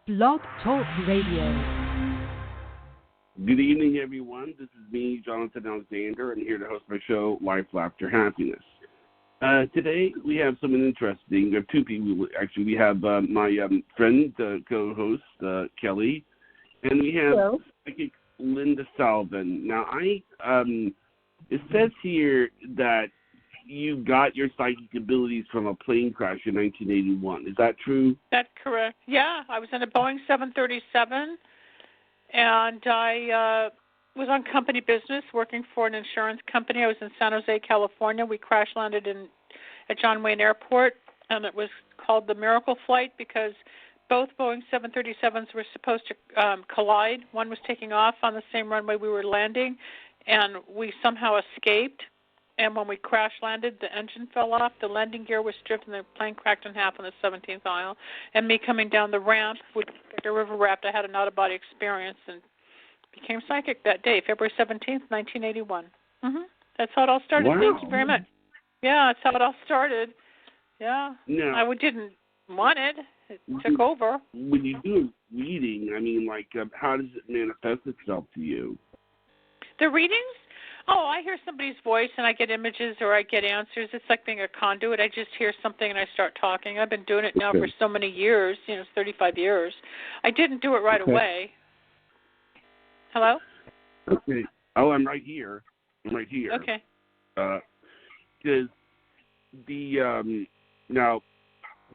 Blog Talk Radio. Good evening, everyone. This is me, Jonathan Alexander, and here to host my show, Life, Laughter, Happiness. Today, we have something interesting. We have two people. Actually, we have my friend, co-host, Kelly, and we have psychic Linda Salvin. Now, it says here that you got your psychic abilities from a plane crash in 1981. Is that true? That's correct. Yeah, I was in a Boeing 737, and I was on company business working for an insurance company. I was in San Jose, California. We crash landed at John Wayne Airport, and it was called the Miracle Flight because both Boeing 737s were supposed to collide. One was taking off on the same runway we were landing, and we somehow escaped. And when we crash landed, the engine fell off, the landing gear was stripped, and the plane cracked in half on the 17th aisle. And me coming down the ramp with the river raft, I had an out-of-body experience and became psychic that day, February 17th, 1981. That's how it all started. Wow. Thank you very much. Yeah, that's how it all started. Yeah. No. I didn't want it. It took over. When you do a reading, how does it manifest itself to you? The readings? Oh, I hear somebody's voice and I get images or I get answers. It's like being a conduit. I just hear something and I start talking. I've been doing it now for so many years, 35 years. I didn't do it right away. Hello? Okay. Oh, I'm right here. Okay. Because now,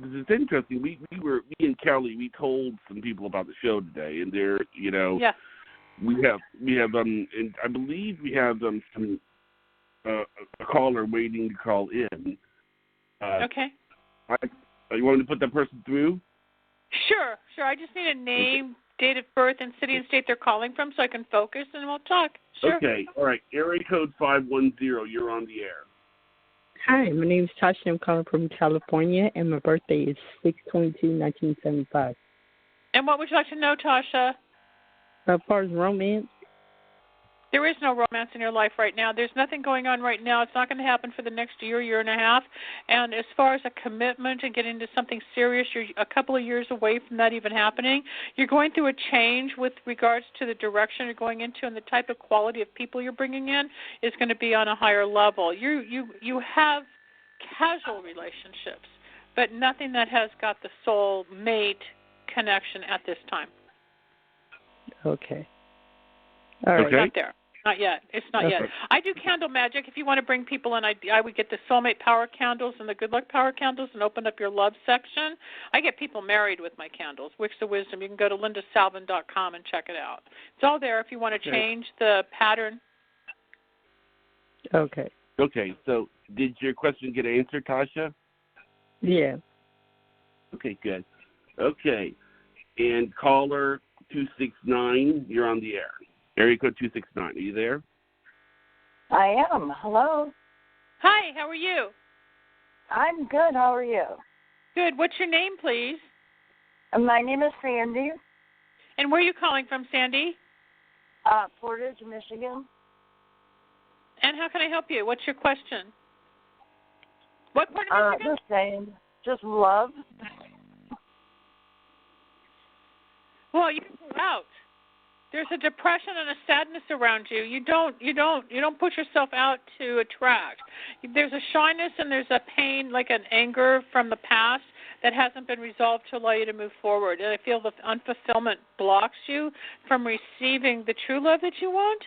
this is interesting. Me and Kelly, we told some people about the show today, and they're, Yeah. We have and I believe we have some a caller waiting to call in. Okay. You want me to put that person through? Sure. I just need a name, date of birth, and city and state they're calling from so I can focus and we'll talk. Sure. Okay. All right. Area code 510. You're on the air. Hi, my name is Tasha. I'm calling from California, and my birthday is 6/22/1975. And what would you like to know, Tasha? As far as romance? There is no romance in your life right now. There's nothing going on right now. It's not going to happen for the next year and a half. And as far as a commitment and getting into something serious, you're a couple of years away from that even happening. You're going through a change with regards to the direction you're going into, and the type of quality of people you're bringing in is going to be on a higher level. You have casual relationships, but nothing that has got the soul mate connection at this time. Okay. All right. Okay. Not there. Not yet. It's not yet. I do candle magic. If you want to bring people in, I would get the soulmate power candles and the good luck power candles and open up your love section. I get people married with my candles. Wicks of Wisdom. You can go to lindasalvin.com and check it out. It's all there if you want to change the pattern. Okay. Okay. So, did your question get answered, Tasha? Yeah. Okay. Good. Okay. And caller 269, you're on the air. Area code 269. Are you there? I am. Hello. Hi, how are you? I'm good. How are you? Good. What's your name, please? My name is Sandy. And where are you calling from, Sandy? Portage, Michigan. And how can I help you? What's your question? What part of Michigan? The same. Just love. Well, you go out. There's a depression and a sadness around you. You don't put yourself out to attract. There's a shyness and there's a pain, like an anger from the past that hasn't been resolved to allow you to move forward. And I feel the unfulfillment blocks you from receiving the true love that you want.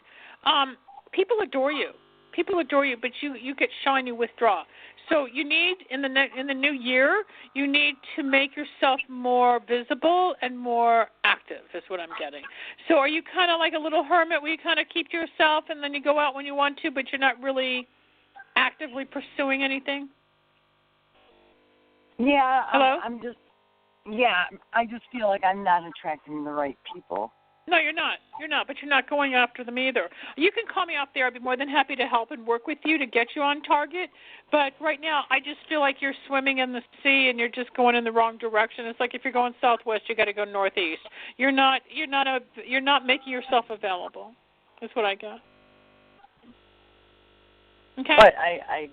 People adore you. But you get shy and you withdraw. So you need in the new year, you need to make yourself more visible and more active. Is what I'm getting. So are you kind of like a little hermit where you kind of keep to yourself and then you go out when you want to, but you're not really actively pursuing anything? Yeah. Hello? I just feel like I'm not attracting the right people. No, you're not, but you're not going after them either. You can call me off there. I'd be more than happy to help and work with you to get you on target. But right now, I just feel like you're swimming in the sea and you're just going in the wrong direction. It's like if you're going southwest, you got to go northeast. You're not making yourself available. That's what I got. Okay. But I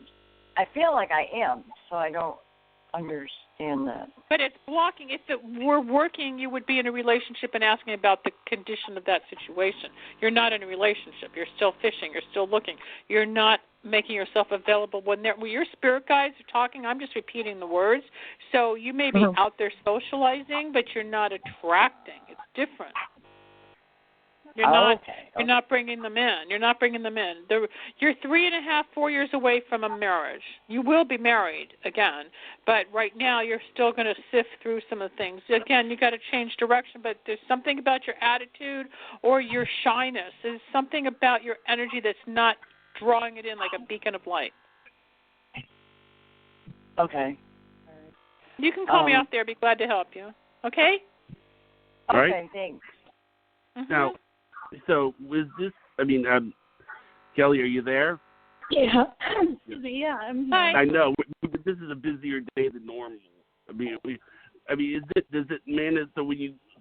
feel like I am, so I don't understand. understand that. But it's blocking. If it were working, you would be in a relationship and asking about the condition of that situation. You're not in a relationship. You're still fishing. You're still looking. You're not making yourself available when your spirit guides are talking. I'm just repeating the words. So you may be out there socializing, but you're not attracting. It's different. You're You're not bringing them in. You're not bringing them in. You're 3.5, 4 years away from a marriage. You will be married again, but right now you're still going to sift through some of the things. Again, you got to change direction, but there's something about your attitude or your shyness. There's something about your energy that's not drawing it in like a beacon of light. Okay. You can call me out there. I'd be glad to help you. Okay? All right. Okay, thanks. Mm-hmm. Now, so was this? I mean, Kelly, are you there? Yeah. Yeah, I'm here. Hi. I know this is a busier day than normal. I mean, does it manage?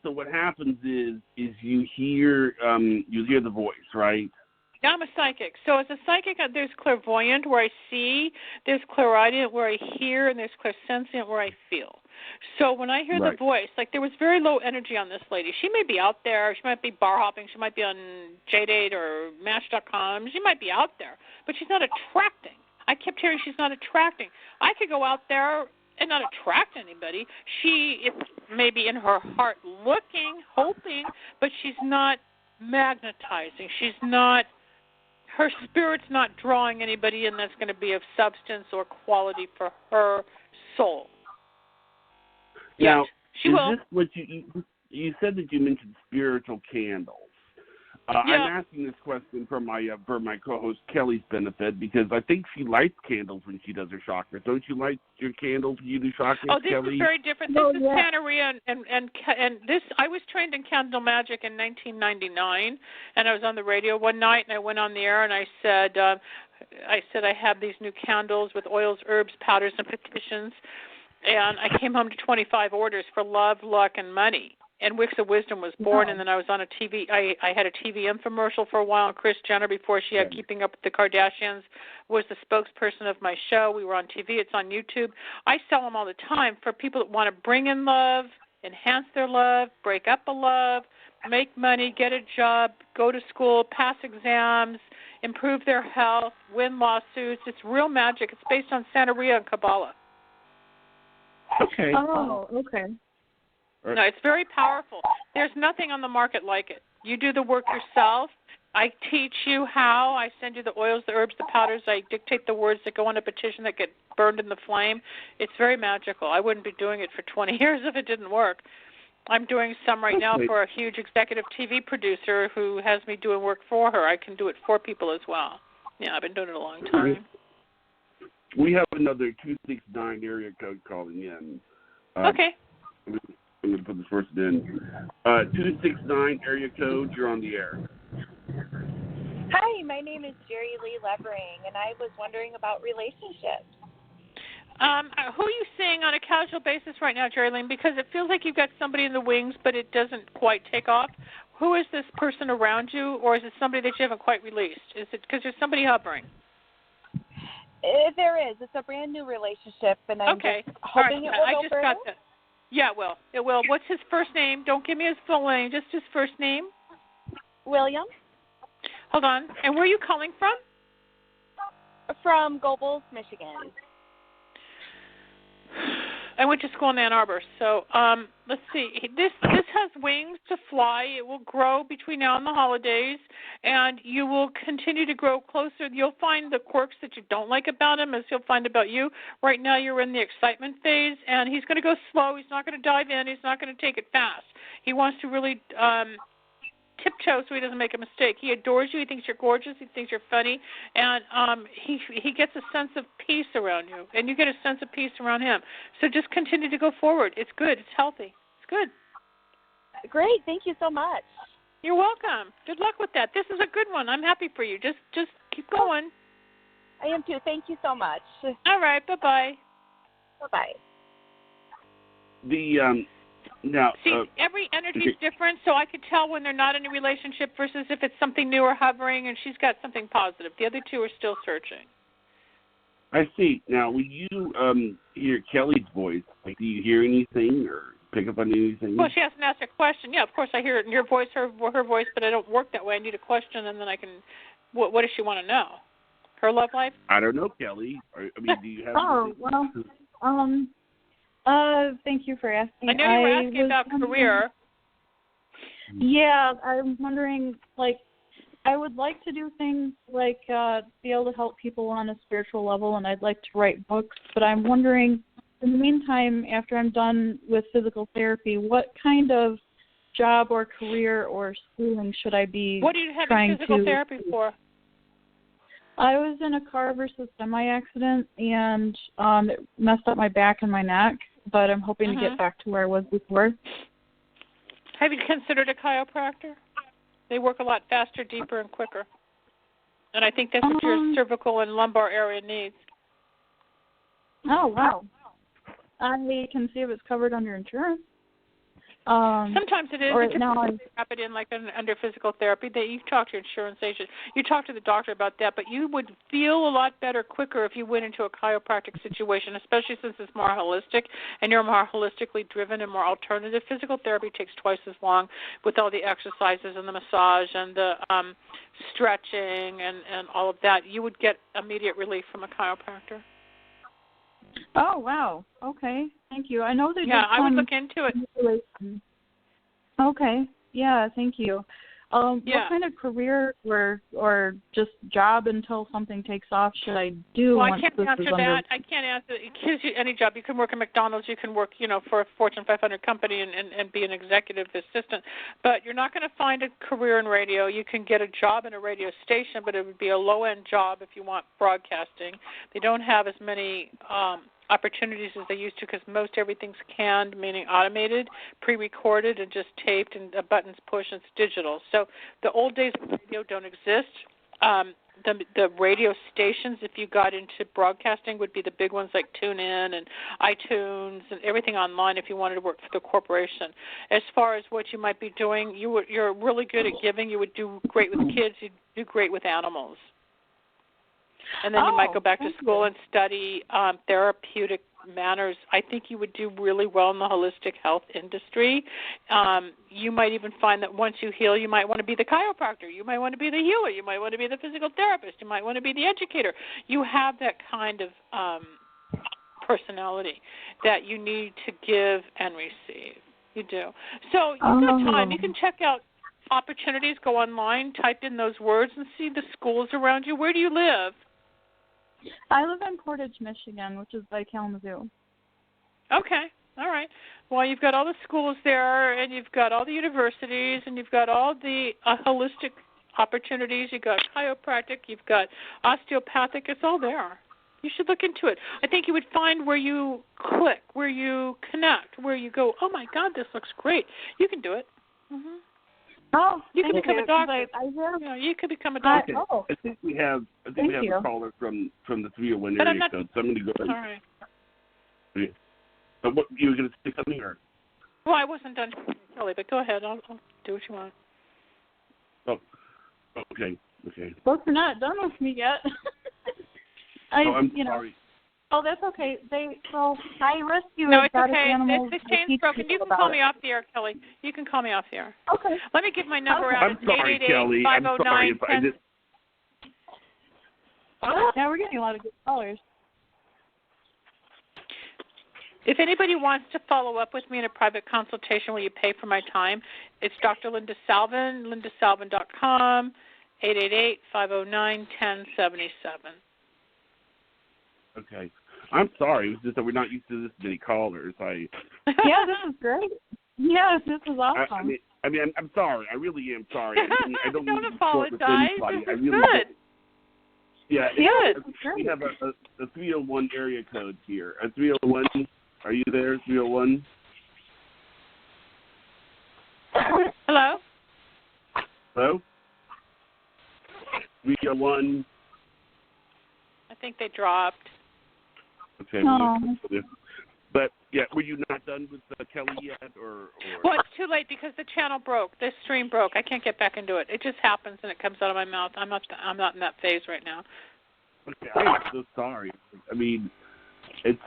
So what happens is you hear the voice, right? Yeah, I'm a psychic. So as a psychic, there's clairvoyant where I see, there's clairaudient where I hear, and there's clairsentient where I feel. So when I hear the voice, like there was very low energy on this lady. She may be out there. She might be bar hopping. She might be on JDate or Match.com. She might be out there, but she's not attracting. I kept hearing she's not attracting. I could go out there and not attract anybody. She is maybe in her heart looking, hoping, but she's not magnetizing. She's not. Her spirit's not drawing anybody in that's going to be of substance or quality for her soul. Now, she will. This what you said that you mentioned spiritual candles. I'm asking this question for my co-host Kelly's benefit because I think she lights candles when she does her chakras. Don't you light your candles when you do chakras, this Kelly? is very different. This is Santeria, and this. I was trained in candle magic in 1999, and I was on the radio one night, and I went on the air, and I said I have these new candles with oils, herbs, powders, and petitions, and I came home to 25 orders for love, luck, and money. And Wicks of Wisdom was born, and then I was on a TV. I had a TV infomercial for a while, and Kris Jenner, before she had Keeping Up with the Kardashians, was the spokesperson of my show. We were on TV. It's on YouTube. I sell them all the time for people that want to bring in love, enhance their love, break up a love, make money, get a job, go to school, pass exams, improve their health, win lawsuits. It's real magic. It's based on Santeria and Kabbalah. Okay. Oh, okay. No, it's very powerful. There's nothing on the market like it. You do the work yourself. I teach you how. I send you the oils, the herbs, the powders. I dictate the words that go on a petition that get burned in the flame. It's very magical. I wouldn't be doing it for 20 years if it didn't work. I'm doing some right now for a huge executive TV producer who has me doing work for her. I can do it for people as well. Yeah, I've been doing it a long time. We have another 269 area code calling in. Okay. I'm going to put this person in. 269 area code, you're on the air. Hi, my name is Jerry Lee Levering, and I was wondering about relationships. Who are you seeing on a casual basis right now, Jerry Lee? Because it feels like you've got somebody in the wings, but it doesn't quite take off. Who is this person around you, or is it somebody that you haven't quite released? Is it because there's somebody hovering? There is. It's a brand new relationship, and I'm just hoping it will I go just further. got that. Yeah, it will. It will. What's his first name? Don't give me his full name, just his first name. William. Hold on. And where are you calling from? From Gobles, Michigan. I went to school in Ann Arbor, so let's see. This has wings to fly. It will grow between now and the holidays, and you will continue to grow closer. You'll find the quirks that you don't like about him as he'll find about you. Right now you're in the excitement phase, and he's going to go slow. He's not going to dive in. He's not going to take it fast. He wants to really tiptoe so he doesn't make a mistake. He adores you. He thinks you're gorgeous. He thinks you're funny, and he gets a sense of peace around you, and you get a sense of peace around him. So just continue to go forward. It's good. It's healthy. It's good. Great. Thank you so much. You're welcome. Good luck with that. This is a good one. I'm happy for you. Just keep going. I am too. Thank you so much. All right. Bye-bye. Bye-bye. Now, every energy is different, so I could tell when they're not in a relationship versus if it's something new or hovering, and she's got something positive. The other two are still searching. I see. Now, when you hear Kelly's voice, like, do you hear anything or pick up on anything? Well, she hasn't asked a question. Yeah, of course I hear it in your voice, her voice, but I don't work that way. I need a question, and then I can. What does she want to know? Her love life? I don't know, Kelly. I mean, do you have? Thank you for asking. I know you were asking about career. Yeah, I'm wondering, like, I would like to do things like be able to help people on a spiritual level, and I'd like to write books, but I'm wondering, in the meantime, after I'm done with physical therapy, what kind of job or career or schooling should I be What do you have trying physical to... therapy for? I was in a car versus semi accident, and it messed up my back and my neck, but I'm hoping to get back to where I was before. Have you considered a chiropractor? They work a lot faster, deeper, and quicker. And I think that's what your cervical and lumbar area needs. Oh, wow. I can see if it's covered under insurance. Sometimes it is. Or now I wrap it in like under physical therapy. You talk to your insurance agent. You talk to the doctor about that, but you would feel a lot better quicker if you went into a chiropractic situation, especially since it's more holistic and you're more holistically driven and more alternative. Physical therapy takes twice as long with all the exercises and the massage and the stretching and all of that. You would get immediate relief from a chiropractor. Oh, wow. Okay. Thank you. I know they I would look into it. Okay. Yeah, thank you. What kind of career or just job until something takes off should I do? Well, once I can't this answer is that. I can't answer. It gives you any job. You can work at McDonald's. You can work, for a Fortune 500 company and be an executive assistant. But you're not going to find a career in radio. You can get a job in a radio station, but it would be a low-end job if you want broadcasting. They don't have as many opportunities as they used to because most everything's canned, meaning automated, pre-recorded, and just taped and buttons pushed. It's digital. So the old days of radio don't exist. The radio stations, if you got into broadcasting, would be the big ones like TuneIn and iTunes and everything online if you wanted to work for the corporation. As far as what you might be doing, you're really good at giving. You would do great with kids. You'd do great with animals. And then you might go back to school and study therapeutic manners. I think you would do really well in the holistic health industry. You might even find that once you heal, you might want to be the chiropractor. You might want to be the healer. You might want to be the physical therapist. You might want to be the educator. You have that kind of personality that you need to give and receive. You do. So you've got time. You can check out opportunities, go online, type in those words, and see the schools around you. Where do you live? I live in Portage, Michigan, which is by Kalamazoo. Okay. All right. Well, you've got all the schools there, and you've got all the universities, and you've got all the holistic opportunities. You've got chiropractic. You've got osteopathic. It's all there. You should look into it. I think you would find where you click, where you connect, where you go, oh, my God, this looks great. You can do it. Mm-hmm. Oh, you can become a doctor. You could become a doctor. I think we have a caller from the 301 area code. So I'm going to go ahead. All right. Yeah. But what, you were going to say something, or? Well, I wasn't done, Kelly, but go ahead. I'll do what you want. Oh, okay. Folks are not done with me yet. I'm sorry. Oh, that's okay. I rescue exotic animals. The chain's broken. You can call me off the air, Kelly. You can call me off the air. Okay. Let me give my number out. I'm sorry, Kelly. I'm sorry if I did. Now we're getting a lot of good callers. If anybody wants to follow up with me in a private consultation where you pay for my time, it's Dr. Linda Salvin, lindasalvin.com, 888-509-1077. Okay. I'm sorry. It's just that we're not used to this many callers. Yeah, this is great. Yeah, this is awesome. I mean, I'm sorry. I really am sorry. I don't apologize. This is good. Yeah, good. We have a 301 area code here. A 301. Are you there? 301. Hello. Hello. 301. I think they dropped. Okay. But yeah, were you not done with Kelly yet, or? Well, it's too late because the channel broke. The stream broke. I can't get back into it. It just happens and it comes out of my mouth. I'm not in that phase right now. Okay, I'm so sorry. I mean, it's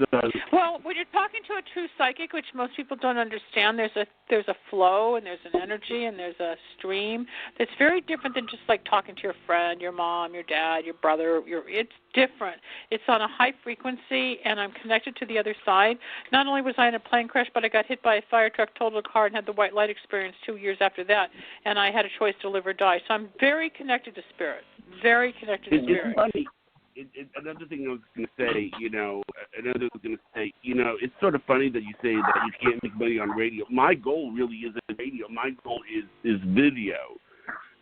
Well, when you're talking to a true psychic, which most people don't understand, there's a flow and there's an energy and there's a stream that's very different than just like talking to your friend, your mom, your dad, your brother. It's different. It's on a high frequency, and I'm connected to the other side. Not only was I in a plane crash, but I got hit by a fire truck, totaled a car, and had the white light experience 2 years after that. And I had a choice to live or die. So I'm very connected to spirit. Very connected to spirit. It's funny. Another thing I was going to say, it's sort of funny that you say that you can't make money on radio. My goal really isn't radio. My goal is video,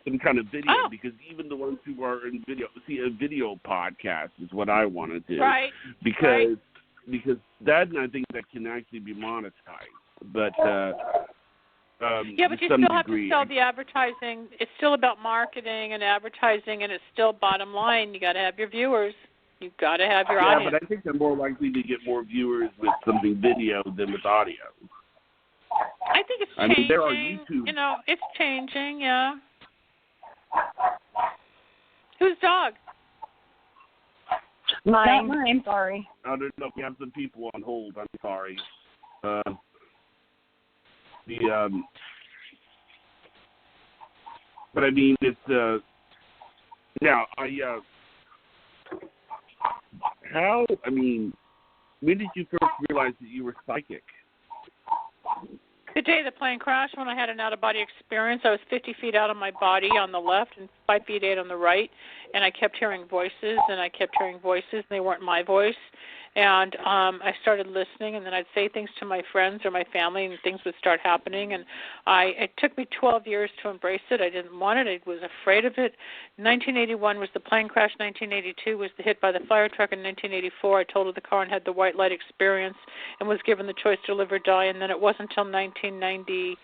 some kind of video, because even the ones who are in video, a video podcast is what I want to do. Right. Because that, and I think that can actually be monetized. But yeah, but you still have to sell the advertising. It's still about marketing and advertising, and it's still bottom line. You got to have your viewers. You got to have your audience. Yeah, but I think they're more likely to get more viewers with something video than with audio. I think it's changing. I mean, there are YouTube. It's changing. Yeah. Whose dog? Mine. Not mine. Sorry. I don't know if we have some people on hold. I'm sorry. But I mean, it's when did you first realize that you were psychic? The day of the plane crash, when I had an out-of-body experience, I was 50 feet out of my body on the left and 5 feet 8 on the right, and I kept hearing voices, and they weren't my voice. And I started listening, and then I'd say things to my friends or my family, and things would start happening. And it took me 12 years to embrace it. I didn't want it. I was afraid of it. 1981 was the plane crash. 1982 was the hit by the fire truck. In 1984, I totaled the car and had the white light experience and was given the choice to live or die. And then it wasn't until 1992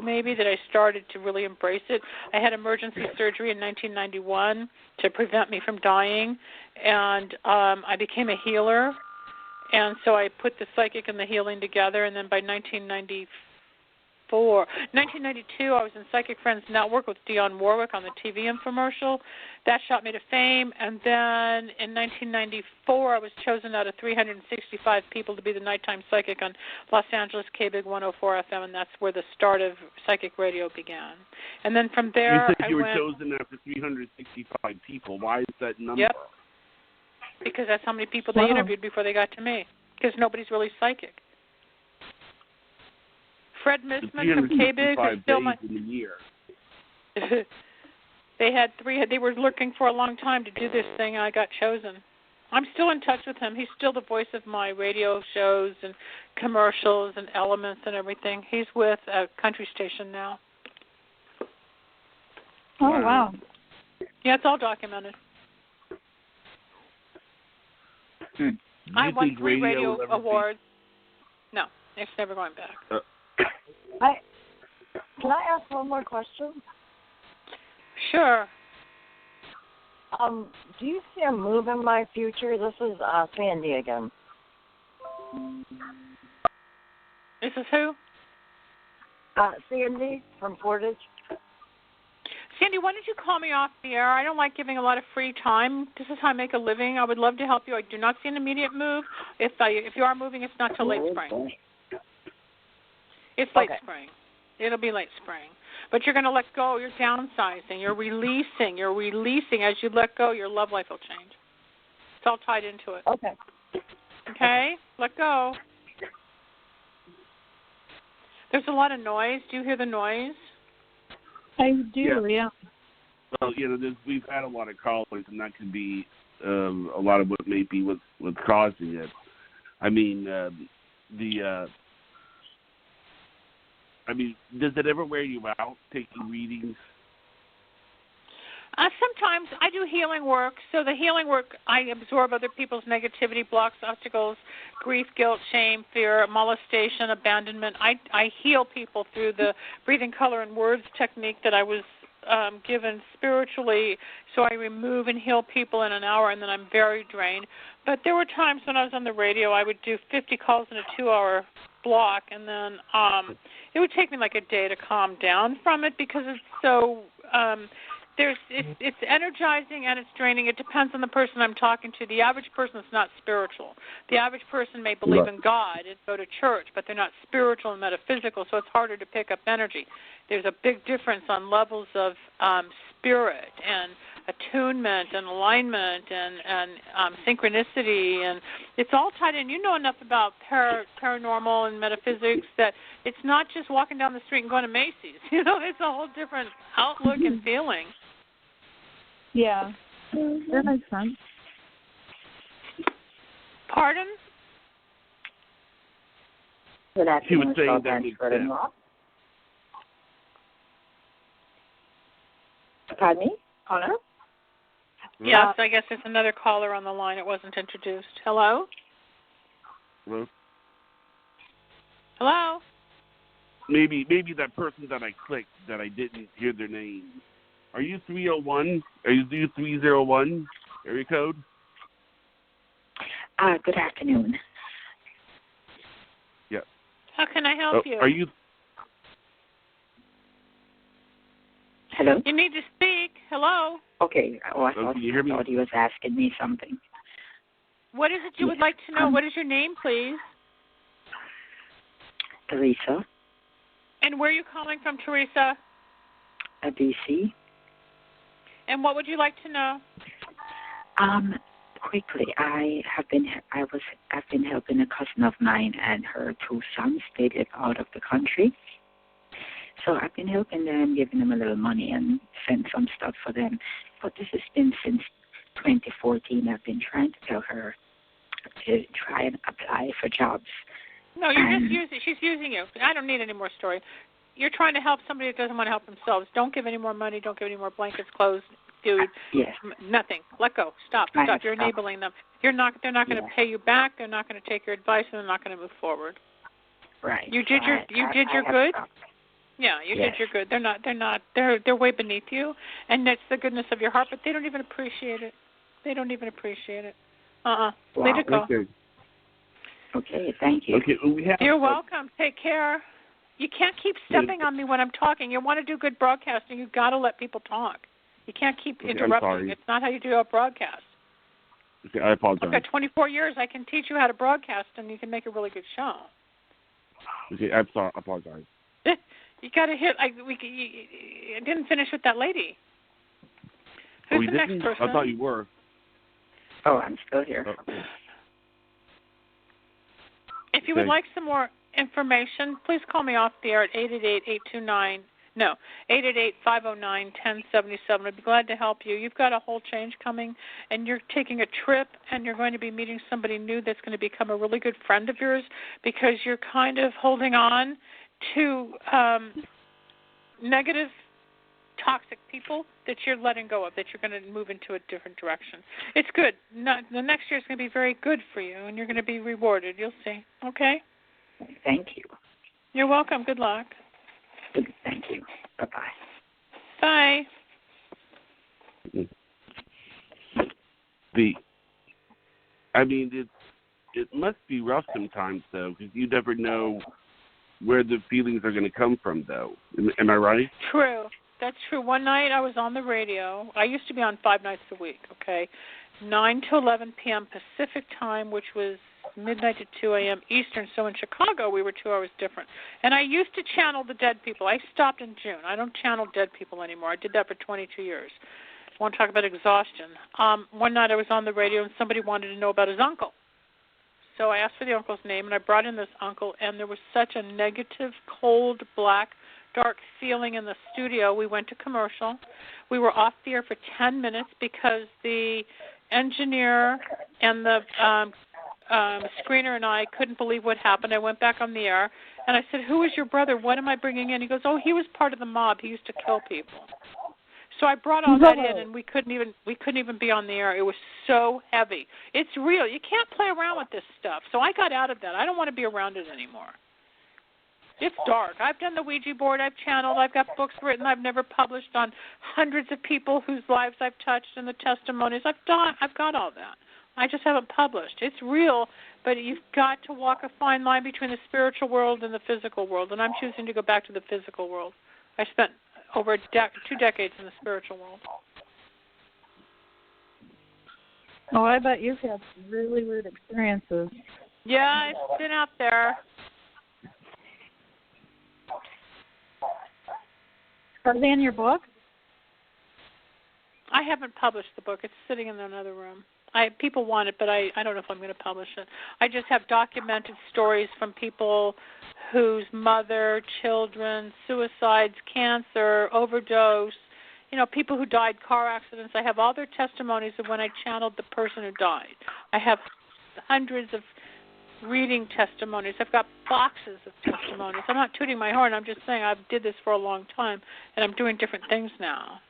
maybe that I started to really embrace it. I had emergency surgery in 1991 to prevent me from dying, and I became a healer, and so I put the psychic and the healing together, and then by 1992, I was in Psychic Friends Network with Dionne Warwick on the TV infomercial. That shot me to fame. And then in 1994, I was chosen out of 365 people to be the nighttime psychic on Los Angeles K-Big 104 FM, and that's where the start of psychic radio began. And then from there, you said you were chosen after 365 people. Why is that number? Yep. Because that's how many people they interviewed before they got to me. Because nobody's really psychic. Fred Misman from K-Big is still my. In a year. They were looking for a long time to do this thing, and I got chosen. I'm still in touch with him. He's still the voice of my radio shows and commercials and Elements and everything. He's with a country station now. Oh, wow. Yeah, it's all documented. I won 3 radio awards. No, it's never going back. Can I ask one more question? Sure. Do you see a move in my future? This is Sandy again. This is who? Sandy from Portage. Sandy, why don't you call me off the air? I don't like giving a lot of free time. This is how I make a living. I would love to help you. I do not see an immediate move. If you are moving, it's not till late spring. It's late spring. It'll be late spring. But you're going to let go. You're downsizing. You're releasing. As you let go, your love life will change. It's all tied into it. Okay. Okay? Let go. There's a lot of noise. Do you hear the noise? I do, yeah. Well, we've had a lot of callers, and that could be a lot of what may be what's causing it. I mean, does it ever wear you out, taking readings? Sometimes I do healing work. So the healing work, I absorb other people's negativity, blocks, obstacles, grief, guilt, shame, fear, molestation, abandonment. I heal people through the breathing, color, and words technique that I was given spiritually. So I remove and heal people in an hour, and then I'm very drained. But there were times when I was on the radio, I would do 50 calls in a 2-hour block, and then it would take me like a day to calm down from it because it's so it's energizing and it's draining. It depends on the person I'm talking to. The average person is not spiritual. The average person may believe in God and go to church, but they're not spiritual and metaphysical, so it's harder to pick up energy. There's a big difference on levels of spirit and attunement and alignment and synchronicity, and it's all tied in. You know enough about paranormal and metaphysics that it's not just walking down the street and going to Macy's. You know, it's a whole different outlook and feeling. Yeah, that makes sense. Pardon? She was saying that makes sense. Pardon me, Connor? Yes, I guess there's another caller on the line. It wasn't introduced. Hello? Hello? Hello? Maybe that person that I clicked that I didn't hear their name. Are you 301? Are you 301 area code? Good afternoon. Yeah. How can I help you? Are you? Hello? You need to speak. Hello? Okay. I thought you hear me? he was asking me something. What is it you would like to know? What is your name, please? Teresa. And where are you calling from, Teresa? DC. And what would you like to know? Quickly, I've been helping a cousin of mine and her two sons. They live out of the country. So I've been helping them, giving them a little money and sent some stuff for them. But this has been since 2014. I've been trying to tell her to try and apply for jobs. No, she's using you. I don't need any more story. You're trying to help somebody that doesn't want to help themselves. Don't give any more money. Don't give any more blankets, clothes, dude. Yes. Nothing. Let go. Stop. You're enabling them. They're not going to pay you back. They're not going to take your advice, and they're not going to move forward. Right. You did your good. Stopped. Yeah, you did your good. They're way beneath you, and that's the goodness of your heart. But they don't even appreciate it. Wow. Let it go. Okay, thank you. Okay, You're welcome. Take care. You can't keep stepping on me when I'm talking. You want to do good broadcasting, you've got to let people talk. You can't keep interrupting. It's not how you do a broadcast. Okay, I apologize. I've got 24 years. I can teach you how to broadcast, and you can make a really good show. Okay, I'm sorry. I apologize. You got to hit. I didn't finish with that lady. Who's the next person? I thought you were. Oh, I'm still here. If you would like some more information, please call me off the air at 888-509-1077. I'd be glad to help you. You've got a whole change coming, and you're taking a trip, and you're going to be meeting somebody new that's going to become a really good friend of yours because you're kind of holding on to negative, toxic people that you're letting go of, that you're going to move into a different direction. It's good. The next year is going to be very good for you, and you're going to be rewarded. You'll see. Okay? Thank you. You're welcome. Good luck. Thank you. Bye-bye. Bye. It must be rough sometimes, though, because you never know where the feelings are going to come from, though. Am I right? True. That's true. One night I was on the radio. I used to be on 5 nights a week, okay? 9 to 11 p.m. Pacific time, which was midnight to 2 a.m. Eastern. So in Chicago, we were 2 hours different. And I used to channel the dead people. I stopped in June. I don't channel dead people anymore. I did that for 22 years. I want to talk about exhaustion. One night I was on the radio, and somebody wanted to know about his uncle. So I asked for the uncle's name, and I brought in this uncle, and there was such a negative, cold, black, dark feeling in the studio. We went to commercial. We were off the air for 10 minutes because the engineer and the screener and I couldn't believe what happened. I went back on the air, and I said, "Who is your brother? What am I bringing in?" He goes, "Oh, he was part of the mob. He used to kill people." So I brought all that in, and we couldn't even be on the air. It was so heavy. It's real. You can't play around with this stuff. So I got out of that. I don't want to be around it anymore. It's dark. I've done the Ouija board. I've channeled. I've got books written. I've never published on hundreds of people whose lives I've touched and the testimonies. I've got all that. I just haven't published. It's real, but you've got to walk a fine line between the spiritual world and the physical world, and I'm choosing to go back to the physical world. I spent over 2 decades in the spiritual world. Oh, I bet you've had some really weird experiences. Yeah, I've been out there. Are they in your book? I haven't published the book. It's sitting in another room. People want it, but I don't know if I'm going to publish it. I just have documented stories from people whose mother, children, suicides, cancer, overdose, people who died car accidents. I have all their testimonies of when I channeled the person who died. I have hundreds of reading testimonies. I've got boxes of testimonies. I'm not tooting my horn. I'm just saying I did this for a long time, and I'm doing different things now.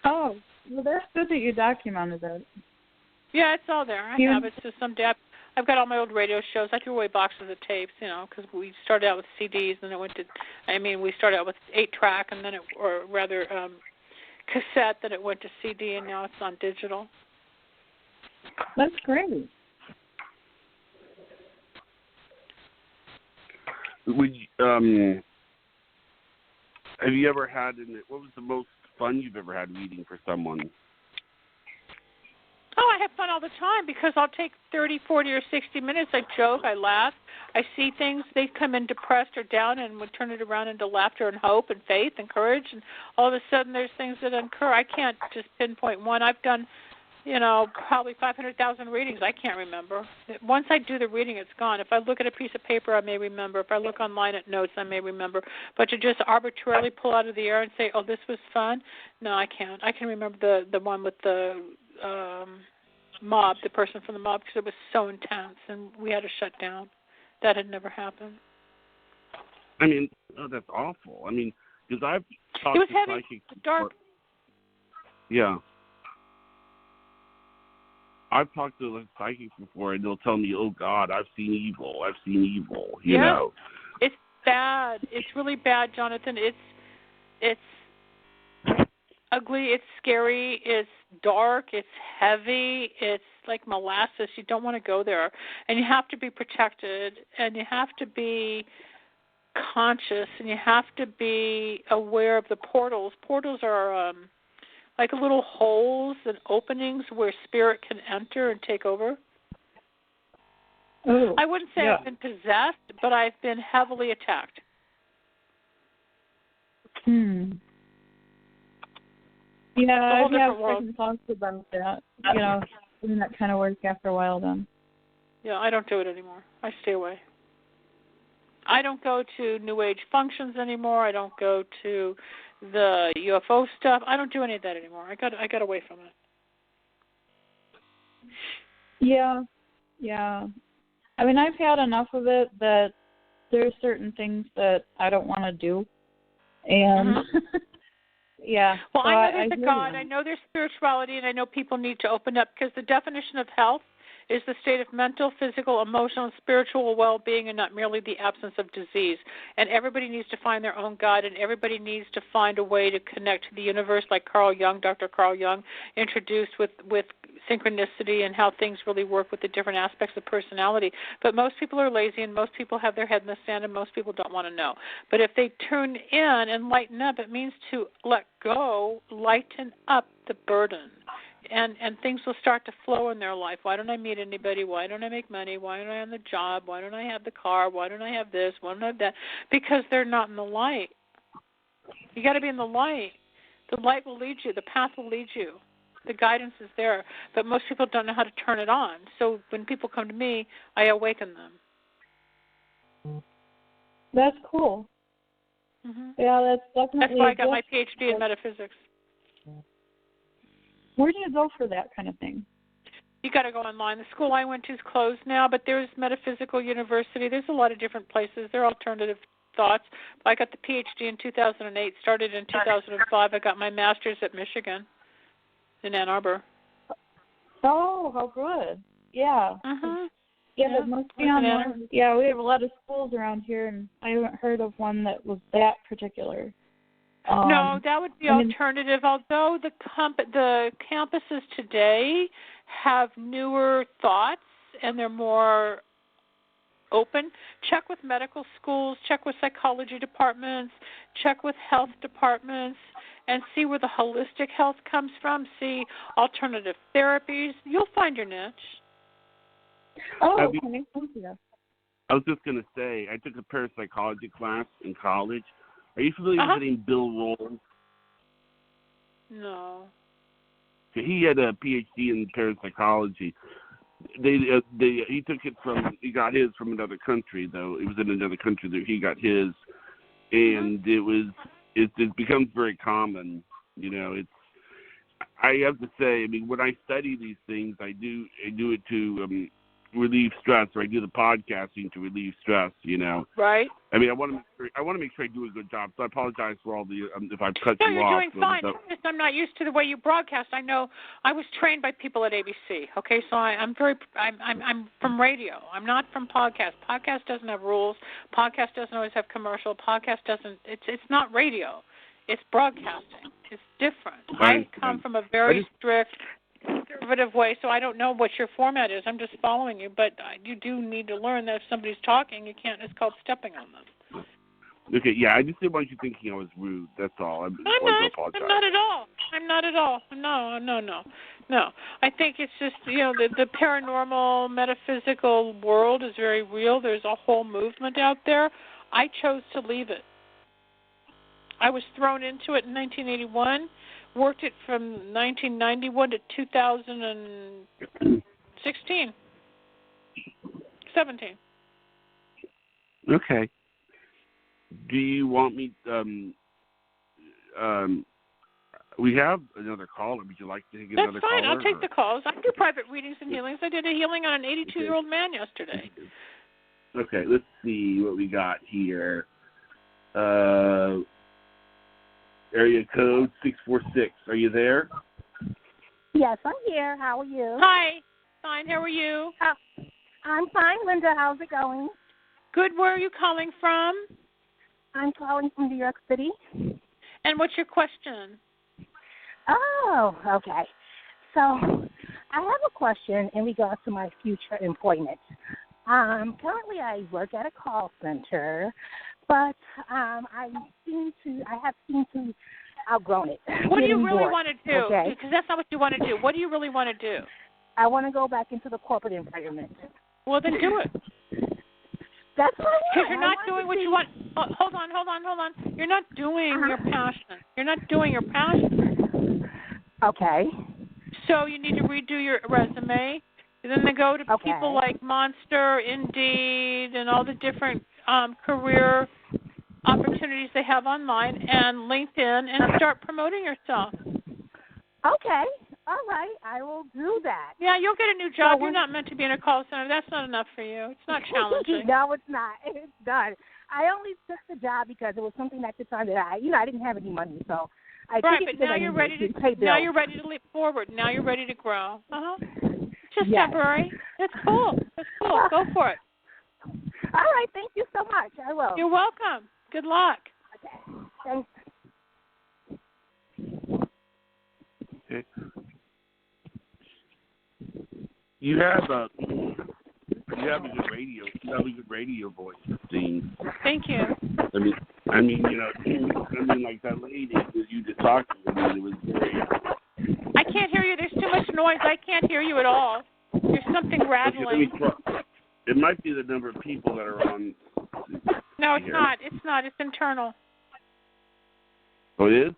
Oh, well, that's good that you documented it. Yeah, it's all there. I have it. So someday I've got all my old radio shows. I threw away boxes of tapes, because we started out with CDs, and it went to, we started out with 8-track, and then cassette, then it went to CD, and now it's on digital. That's great. Have you ever had, what was the most fun you've ever had reading for someone? Oh, I have fun all the time because I'll take 30, 40, or 60 minutes. I joke, I laugh, I see things. They come in depressed or down and would turn it around into laughter and hope and faith and courage. And all of a sudden there's things that occur. I can't just pinpoint one. I've done, probably 500,000 readings. I can't remember. Once I do the reading, it's gone. If I look at a piece of paper, I may remember. If I look online at notes, I may remember. But to just arbitrarily pull out of the air and say, oh, this was fun, no, I can't. I can remember the one with the mob, the person from the mob, because it was so intense, and we had to shut down. That had never happened. That's awful. Because I've talked it was to heavy, psychics dark. Yeah. I've talked to psychics before, and they'll tell me, oh, God, I've seen evil, you know. It's bad. It's really bad, Jonathan. It's ugly, it's scary, it's dark, it's heavy, it's like molasses. You don't want to go there. And you have to be protected, and you have to be conscious, and you have to be aware of the portals. Portals are like little holes and openings where spirit can enter and take over. Oh, I wouldn't say I've been possessed, but I've been heavily attacked. Yeah, I'd have second thoughts about that, doing that kind of work after a while then. Yeah, I don't do it anymore. I stay away. I don't go to New Age functions anymore. I don't go to the UFO stuff. I don't do any of that anymore. I got away from it. Yeah. I've had enough of it that there are certain things that I don't want to do. And, yeah. Well, so I know there's a God. I know there's spirituality, and I know people need to open up because the definition of health is the state of mental, physical, emotional, and spiritual well-being, and not merely the absence of disease. And everybody needs to find their own God, and everybody needs to find a way to connect to the universe, like Dr. Carl Jung introduced with synchronicity and how things really work with the different aspects of personality. But most people are lazy, and most people have their head in the sand, and most people don't want to know. But if they tune in and lighten up, it means to let go, lighten up the burden. And things will start to flow in their life. Why don't I meet anybody? Why don't I make money? Why don't I have the job? Why don't I have the car? Why don't I have this? Why don't I have that? Because they're not in the light. You got to be in the light. The light will lead you. The path will lead you. The guidance is there. But most people don't know how to turn it on. So when people come to me, I awaken them. That's cool. Mm-hmm. Yeah, that's definitely. That's why I got my PhD in metaphysics. Where do you go for that kind of thing? You got to go online. The school I went to is closed now, but there's Metaphysical University. There's a lot of different places. There are alternative thoughts. I got the PhD in 2008, started in 2005. I got my master's at Michigan in Ann Arbor. Oh, how good. Yeah. Mm-hmm. Yeah, that must be on. Yeah, we have a lot of schools around here, and I haven't heard of one that was that particular. No, that would be alternative. Although the campuses today have newer thoughts and they're more open. Check with medical schools, check with psychology departments, check with health departments, and see where the holistic health comes from. See alternative therapies. You'll find your niche. Oh, okay. Thank you. I was just going to say, I took a parapsychology class in college. Are you familiar with the name Bill Rolls? No. He had a PhD in parapsychology. He took it he got his from another country, though. It was in another country that he got his, and it becomes very common. You know, I have to say, I mean, when I study these things, I do it to relieve stress, or I do the podcasting to relieve stress. You know, right? I mean, I want to make sure I do a good job. So I apologize for all the if I've cut you off. No, you're doing fine. I'm not used to the way you broadcast. I know I was trained by people at ABC. Okay, so I'm from radio. I'm not from podcast. Podcast doesn't have rules. Podcast doesn't always have commercial. Podcast doesn't. It's not radio. It's broadcasting. It's different. I come from a very strict, conservative way, so I don't know what your format is. I'm just following you, but you do need to learn that if somebody's talking, you can't. It's called stepping on them. Okay, yeah, I just didn't want you thinking I was rude. That's all. I'm not at all. I'm not at all. No. I think it's just, the paranormal, metaphysical world is very real. There's a whole movement out there. I chose to leave it. I was thrown into it in 1981, worked it from 1991 to 2016, 17. Okay. Do you want me? We have another caller. Would you like to get another caller? That's fine. I'll take the calls. I do private readings and healings. I did a healing on an 82-year-old man yesterday. Okay, let's see what we got here. Area code 646. Are you there? Yes, I'm here. How are you? Hi. Fine. How are you? I'm fine, Linda. How's it going? Good. Where are you calling from? I'm calling from New York City. And what's your question? Oh, okay. So I have a question in regards to my future employment. Currently, I work at a call center, but I have seemed to outgrown it. What do you really want to do? Okay. Because that's not what you want to do. What do you really want to do? I want to go back into the corporate environment. Well, then do it. That's what I want. Because you're not doing what you want. Oh, hold on. You're not doing your passion. You're not doing your passion. Okay. So you need to redo your resume. And then they go to people like Monster, Indeed, and all the different career opportunities they have online, and LinkedIn, and start promoting yourself. Okay. All right. I will do that. Yeah, you'll get a new job. You're not meant to be in a call center. That's not enough for you. It's not challenging. No, it's not. It's done. I only took the job because it was something at the time that I didn't have any money, so I took it. But now you're ready to pay bills. Now you're ready to leap forward. Now you're ready to grow. Just temporary. That's cool. Go for it. All right. Thank you so much. I will. You're welcome. Good luck. Okay. Thanks. Okay. You have a good radio voice, Christine. Thank you. I mean, like that lady that you just talked to. I mean, it was very. I can't hear you. There's too much noise. I can't hear you at all. There's something rattling. It might be the number of people that are on. No, it's not. It's not. It's internal. Oh, it is?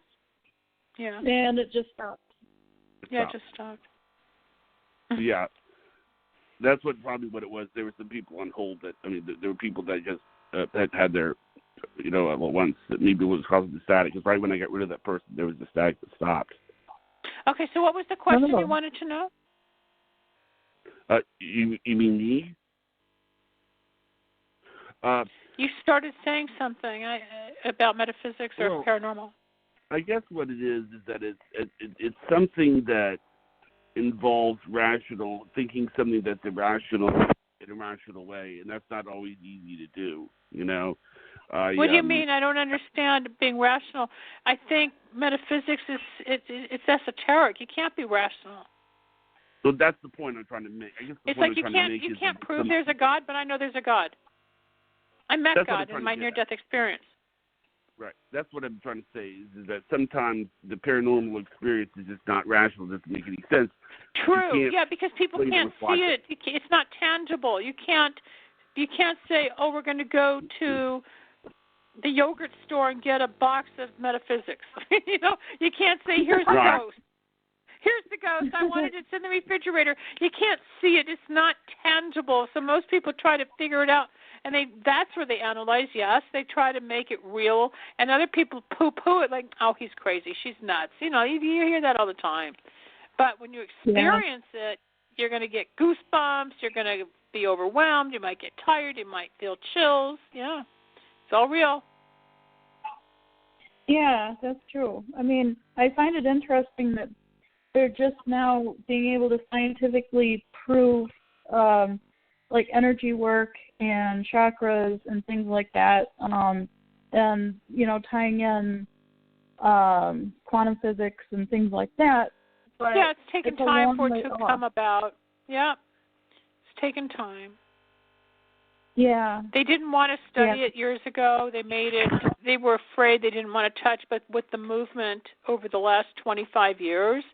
Yeah. And it just stopped. It just stopped. Yeah. That's probably what it was. There were some people on hold there were people that just had their, once that maybe was causing the static. Because right when I got rid of that person, there was the static that stopped. Okay, so what was the question you wanted to know? You mean me? You started saying something about metaphysics or paranormal. I guess what it is that it's something that involves thinking something that's irrational in a rational way, and that's not always easy to do. What do you mean? I don't understand being rational. I think metaphysics it's esoteric. You can't be rational. So that's the point I'm trying to make. I guess the It's point like you I'm trying to make can't is that prove there's a God, but I know there's a God. I met That's what I'm God trying in to my get near-death experience. Right. That's what I'm trying to say is that sometimes the paranormal experience is just not rational. It doesn't make any sense. True. Yeah, because people explain it can't with see logic. it. It's not tangible. You can't say, "Oh, we're going to go to the yogurt store and get a box of metaphysics." You can't say, "Here's the Right. ghost. Here's the ghost. I wanted it in the refrigerator." You can't see it. It's not tangible. So most people try to figure it out. And that's where they analyze, yes. They try to make it real. And other people poo-poo it like, "Oh, he's crazy. She's nuts." You hear that all the time. But when you experience it, you're going to get goosebumps. You're going to be overwhelmed. You might get tired. You might feel chills. Yeah, it's all real. Yeah, that's true. I mean, I find it interesting that they're just now being able to scientifically prove like energy work and chakras and things like that, and tying in quantum physics and things like that. But yeah, it's taken time for it to off. come about. Yeah, it's taken time. Yeah. They didn't want to study it years ago. They made it. They were afraid. They didn't want to touch. But with the movement over the last 25 years,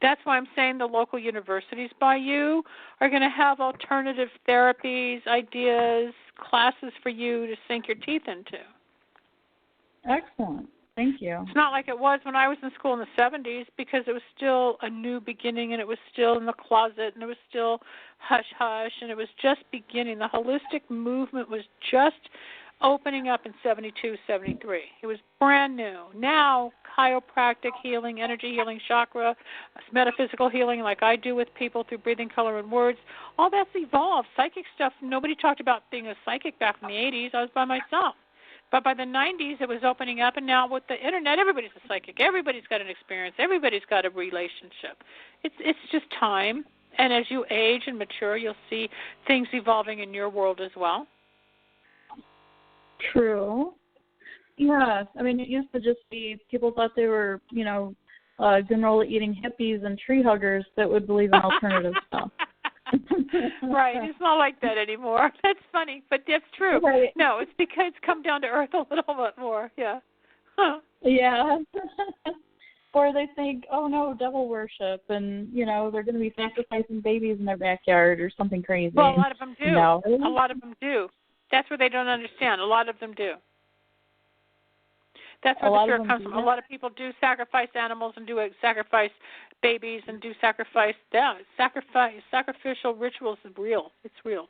that's why I'm saying the local universities by you are going to have alternative therapies, ideas, classes for you to sink your teeth into. Excellent. Thank you. It's not like it was when I was in school in the 70s, because it was still a new beginning, and it was still in the closet, and it was still hush-hush, and it was just beginning. The holistic movement was just opening up in 72, 73. It was brand new. Now, chiropractic healing, energy healing, chakra, metaphysical healing, like I do with people through breathing, color, and words, all that's evolved. Psychic stuff, nobody talked about being a psychic back in the 80s. I was by myself. But by the 90s, it was opening up, and now with the Internet, everybody's a psychic. Everybody's got an experience. Everybody's got a relationship. It's just time, and as you age and mature, you'll see things evolving in your world as well. True. Yes. I mean, it used to just be people thought they were, granola eating hippies and tree huggers that would believe in alternative stuff. Right. It's not like that anymore. That's funny, but that's true. Right. No, it's because it's come down to earth a little bit more. Yeah. Huh. Yeah. Or they think, oh, no, devil worship, and, they're going to be sacrificing babies in their backyard or something crazy. Well, a lot of them do. No. A lot of them do. That's what they don't understand. A lot of them do. That's where the fear comes from. A lot of people do sacrifice animals and do sacrifice babies and do sacrifice. Yeah, sacrificial rituals is real. It's real.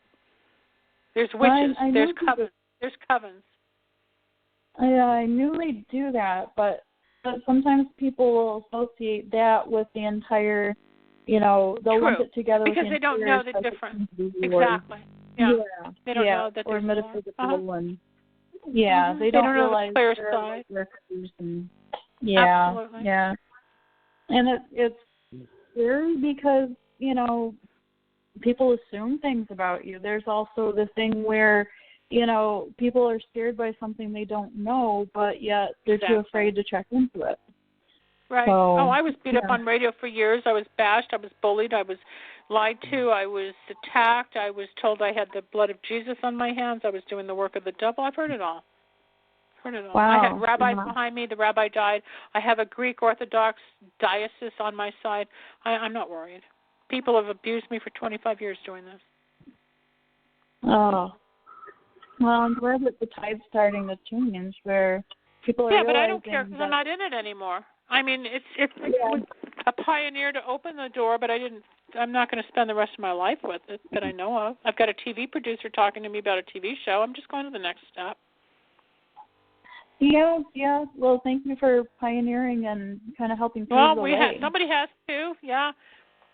There's witches. There's covens. There's covens. I knew they do that, but sometimes people will associate that with the entire, they'll lump it together because with they don't know the difference. Exactly. Yeah. They don't know that or there's metaphysical and they don't realize know the clear side. And, Absolutely. Yeah. And it's scary because, people assume things about you. There's also the thing where, people are scared by something they don't know, but yet they're too afraid to check into it. Right. So, I was beat up on radio for years. I was bashed. I was bullied. I was lied to. I was attacked. I was told I had the blood of Jesus on my hands. I was doing the work of the devil. I've heard it all. Wow. I had rabbis behind me. The rabbi died. I have a Greek Orthodox diocese on my side. I'm not worried. People have abused me for 25 years doing this. Oh. Well, I'm glad that the tide's starting to change where people are but I don't care because that... I'm not in it anymore. I mean, it's a pioneer to open the door, but I'm not going to spend the rest of my life with it that I know of. I've got a TV producer talking to me about a TV show. I'm just going to the next step. Yeah. Well, thank you for pioneering and kind of helping through the way. Somebody has to. Yeah.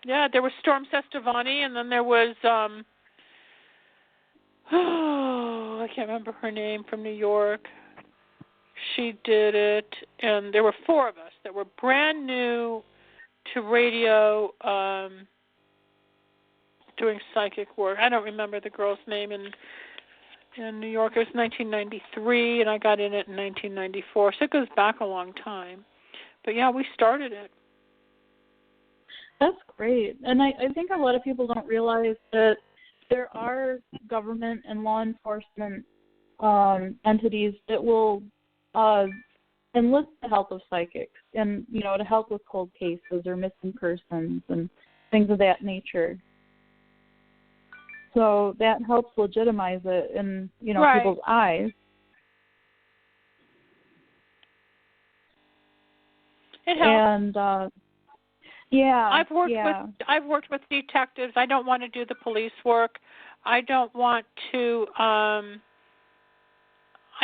There was Storm Sestavani, and then there was I can't remember her name, from New York. She did it, and there were 4 of us that were brand new to radio, doing psychic work. I don't remember the girl's name in New York. It was 1993, and I got in it in 1994, so it goes back a long time. But, yeah, we started it. That's great. And I think a lot of people don't realize that there are government and law enforcement entities that will enlist the help of psychics and, to help with cold cases or missing persons and things of that nature. So that helps legitimize it in, Right. people's eyes. It helps. And yeah, I've worked with detectives. I don't want to do the police work. I don't want to I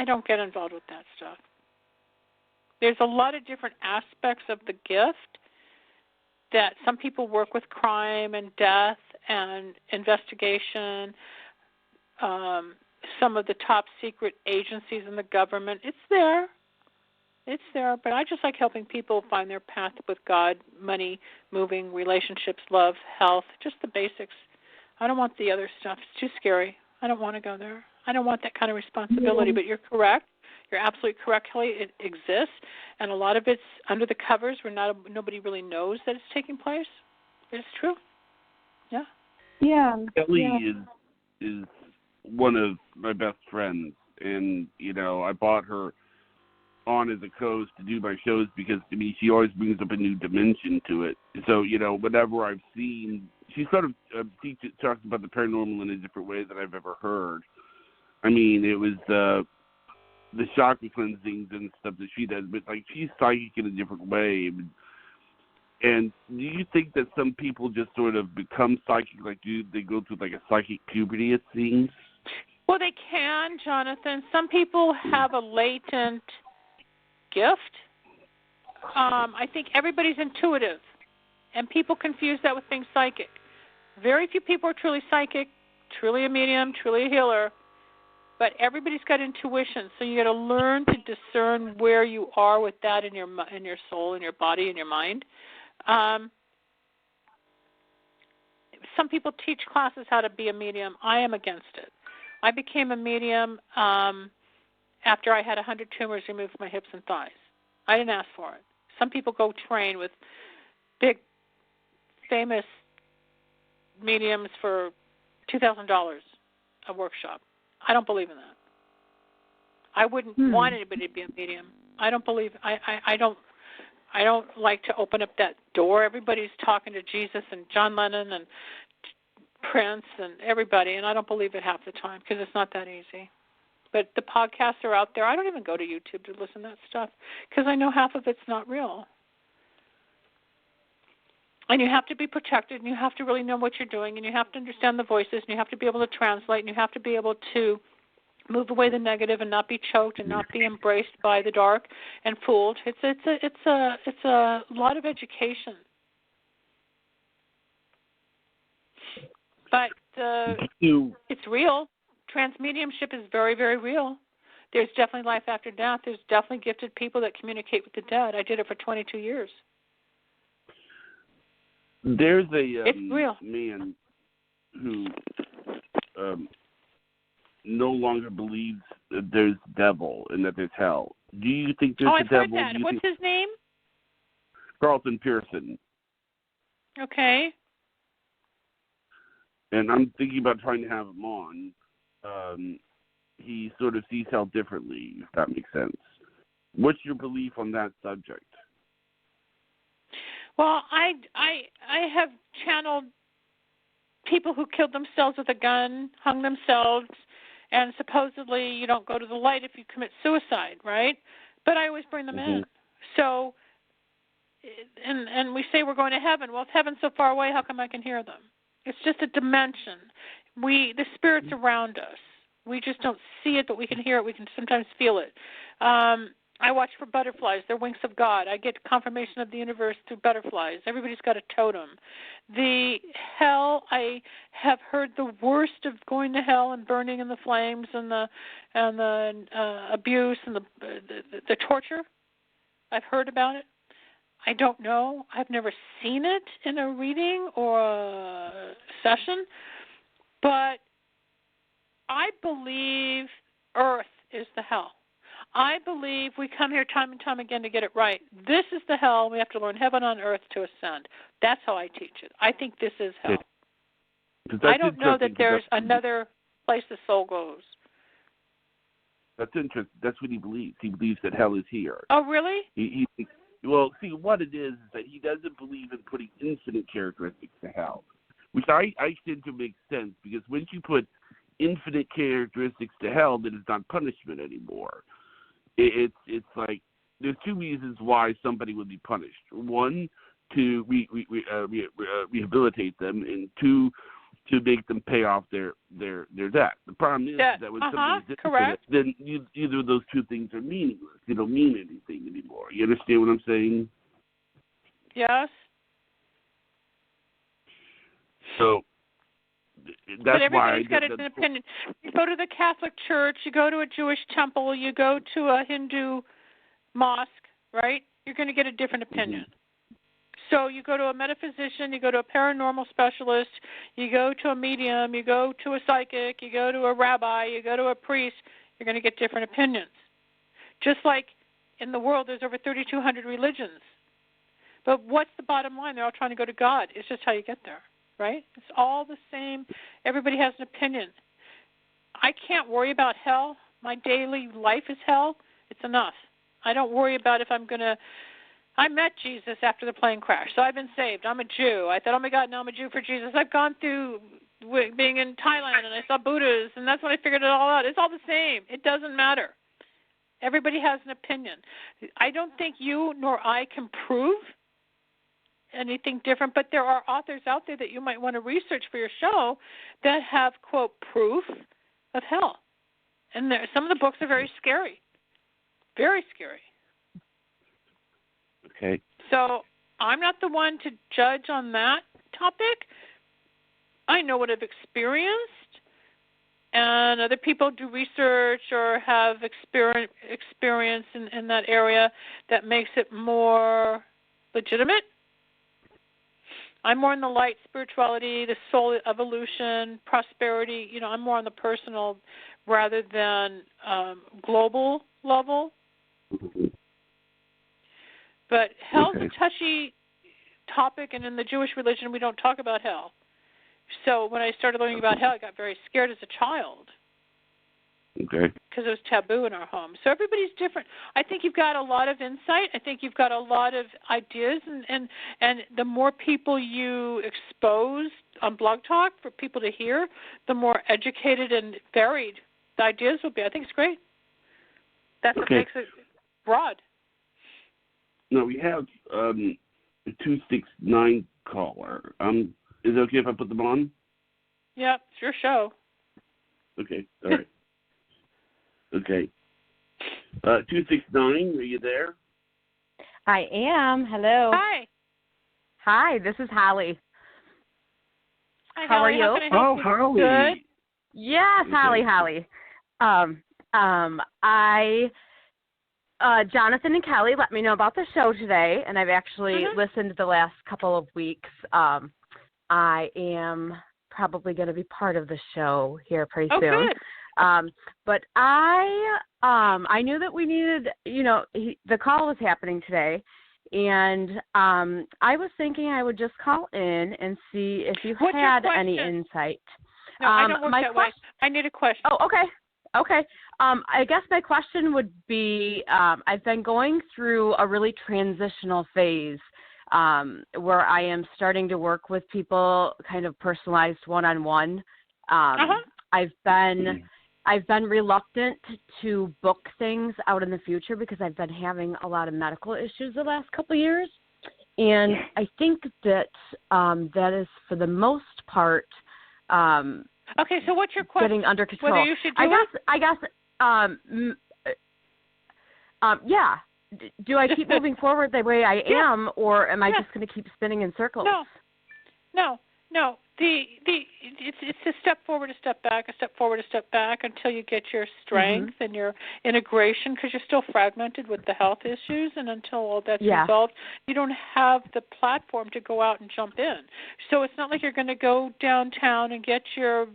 don't get involved with that stuff. There's a lot of different aspects of the gift that some people work with crime and death and investigation. Some of the top secret agencies in the government. It's there, but I just like helping people find their path with God, money, moving, relationships, love, health, just the basics. I don't want the other stuff. It's too scary. I don't want to go there. I don't want that kind of responsibility, but you're correct. You're absolutely correct, Kelly. It exists, and a lot of it's under the covers where nobody really knows that it's taking place. It's true. Yeah. Yeah. Kelly is one of my best friends, and I bought her on as a co-host to do my shows because to me she always brings up a new dimension to it. So whenever I've seen, she sort of talks about the paranormal in a different way than I've ever heard. I mean, it was the chakra cleansings and stuff that she does, but like she's psychic in a different way. And do you think that some people just sort of become psychic, like they go through like a psychic puberty, it seems? Well, they can, Jonathan. Some people have a latent gift. I think everybody's intuitive, and people confuse that with being psychic. Very few people are truly psychic, truly a medium, truly a healer, but everybody's got intuition. So you got to learn to discern where you are with that in your soul, in your body, in your mind. Some people teach classes how to be a medium. I am against it. I became a medium after I had 100 tumors removed from my hips and thighs. I didn't ask for it. Some people go train with big, famous mediums for $2,000 a workshop. I don't believe in that. I wouldn't want anybody to be a medium. I don't believe. I don't like to open up that door. Everybody's talking to Jesus and John Lennon and Prince and everybody, and I don't believe it half the time because it's not that easy. But the podcasts are out there. I don't even go to YouTube to listen to that stuff because I know half of it's not real. And you have to be protected, and you have to really know what you're doing, and you have to understand the voices, and you have to be able to translate, and you have to be able to move away the negative and not be choked and not be embraced by the dark and fooled. It's a lot of education. But it's real. Transmediumship is very, very real. There's definitely life after death. There's definitely gifted people that communicate with the dead. I did it for 22 years. There's a it's real. man who no longer believes that there's devil and that there's hell. Do you think there's a devil? I've heard that. What's his name? Carlton Pearson. Okay. And I'm thinking about trying to have him on. He sort of sees hell differently, if that makes sense. What's your belief on that subject? Well, I have channeled people who killed themselves with a gun, hung themselves, and supposedly you don't go to the light if you commit suicide, right? But I always bring them in. So, and we say we're going to heaven. Well, if heaven's so far away, how come I can hear them? It's just a dimension. The spirit's around us. We just don't see it, but we can hear it. We can sometimes feel it. I watch for butterflies. They're winks of God. I get confirmation of the universe through butterflies. Everybody's got a totem. The hell, I have heard the worst of going to hell and burning in the flames and the abuse and the torture. I've heard about it. I don't know. I've never seen it in a reading or a session, but I believe Earth is the hell. I believe we come here time and time again to get it right. This is the hell. We have to learn heaven on earth to ascend. That's how I teach it. I think this is hell. I don't know that there's another place the soul goes. That's interesting. That's what he believes. He believes that hell is here. Oh, really? Well, see, what it is that he doesn't believe in putting infinite characteristics to hell, which I think to make sense, because once you put infinite characteristics to hell, then it's not punishment anymore. It's like there's two reasons why somebody would be punished. One, to rehabilitate them, and two, to make them pay off their debt. The problem is that when somebody's infinite, then either of those two things are meaningless. They don't mean anything anymore. You understand what I'm saying? Yes. So that's but everybody's why got an opinion. You go to the Catholic Church, you go to a Jewish temple, you go to a Hindu mosque, right? You're going to get a different opinion. Mm-hmm. So you go to a metaphysician, you go to a paranormal specialist, you go to a medium, you go to a psychic, you go to a rabbi, you go to a priest, you're going to get different opinions. Just like in the world there's over 3,200 religions. But what's the bottom line? They're all trying to go to God. It's just how you get there, right? It's all the same. Everybody has an opinion. I can't worry about hell. My daily life is hell. It's enough. I don't worry about if I'm going to... I met Jesus after the plane crash, so I've been saved. I'm a Jew. I thought, oh, my God, now I'm a Jew for Jesus. I've gone through being in Thailand, and I saw Buddhas, and that's when I figured it all out. It's all the same. It doesn't matter. Everybody has an opinion. I don't think you nor I can prove anything different, but there are authors out there that you might want to research for your show that have, quote, proof of hell. And some of the books are very scary. Very scary. Okay. So I'm not the one to judge on that topic. I know what I've experienced, and other people do research or have experience in that area that makes it more legitimate. I'm more in the light, spirituality, the soul evolution, prosperity. You know, I'm more on the personal rather than global level. Mm-hmm. But hell's a touchy topic, and in the Jewish religion, we don't talk about hell. So when I started learning about hell, I got very scared as a child. Okay. Because it was taboo in our home. So everybody's different. I think you've got a lot of insight. I think you've got a lot of ideas, and the more people you expose on Blog Talk for people to hear, the more educated and varied the ideas will be. I think it's great. That's what makes it broad. No, we have a 269 caller. Is it okay if I put them on? Yeah, it's your show. Okay, all right. Okay. 269, are you there? I am. Hello. Hi. Hi, this is Holly. Hi, How Holly. are you? Oh, Holly. Good. Yes, okay. Holly. Jonathan and Kelly let me know about the show today, and I've actually listened the last couple of weeks. I am probably going to be part of the show here pretty soon. Good. But I knew that we needed, the call was happening today, and I was thinking I would just call in and see if you had any insight. No, I don't work that way. I need a question. Oh, okay. Okay. I guess my question would be, I've been going through a really transitional phase where I am starting to work with people kind of personalized one-on-one. I've been reluctant to book things out in the future because I've been having a lot of medical issues the last couple of years. And I think that that is, for the most part, okay, so what's your question? Getting under control. Whether you should do I guess, yeah. Do I keep moving forward the way I am, or am I just going to keep spinning in circles? No. It's a step forward, a step back, a step forward, a step back until you get your strength and your integration, because you're still fragmented with the health issues, and until all that's resolved, you don't have the platform to go out and jump in. So it's not like you're going to go downtown and get your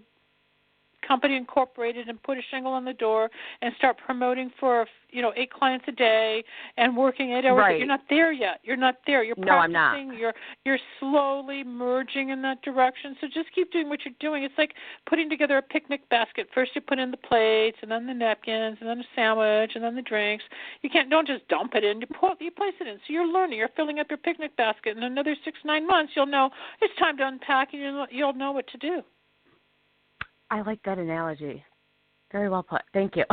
company incorporated and put a shingle on the door and start promoting for 8 clients a day and working 8 hours. Right. You're not there yet. You're not there. You're No, I'm not. practicing. You're slowly merging in that direction. So just keep doing what you're doing. It's like putting together a picnic basket. First you put in the plates, and then the napkins, and then a sandwich, and then the drinks. Don't just dump it in. You place it in. So you're learning. You're filling up your picnic basket. In another 6-9 months, you'll know it's time to unpack, and you'll know what to do. I like that analogy. Very well put. Thank you.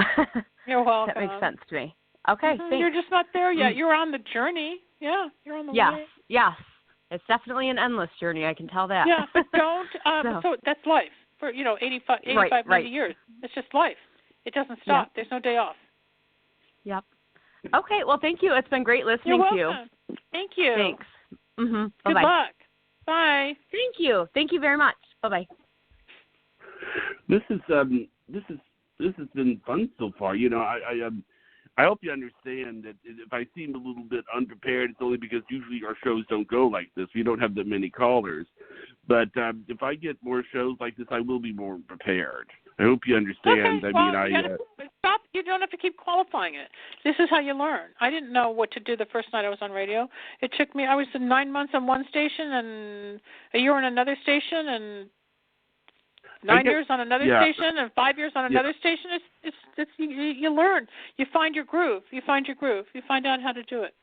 You're welcome. That makes sense to me. Okay, thanks. You're just not there yet. You're on the journey. Yeah, you're on the way. Yes. It's definitely an endless journey. I can tell that. Yeah, but don't. So that's life for 85, 90 years. It's just life. It doesn't stop. There's no day off. Yep. Okay. Well, thank you. It's been great listening You're to you. welcome. Thank you. Thanks. Good Bye-bye. luck. Bye. Thank you. Thank you very much. Bye-bye. This has been fun so far. I hope you understand that if I seem a little bit unprepared, it's only because usually our shows don't go like this. We don't have that many callers. But if I get more shows like this, I will be more prepared. I hope you understand. Okay, stop. You don't have to keep qualifying it. This is how you learn. I didn't know what to do the first night I was on radio. It took me, I was 9 months on one station and a year on another station and 9 years on another station and 5 years on another station. It's you learn. You find your groove. You find out how to do it.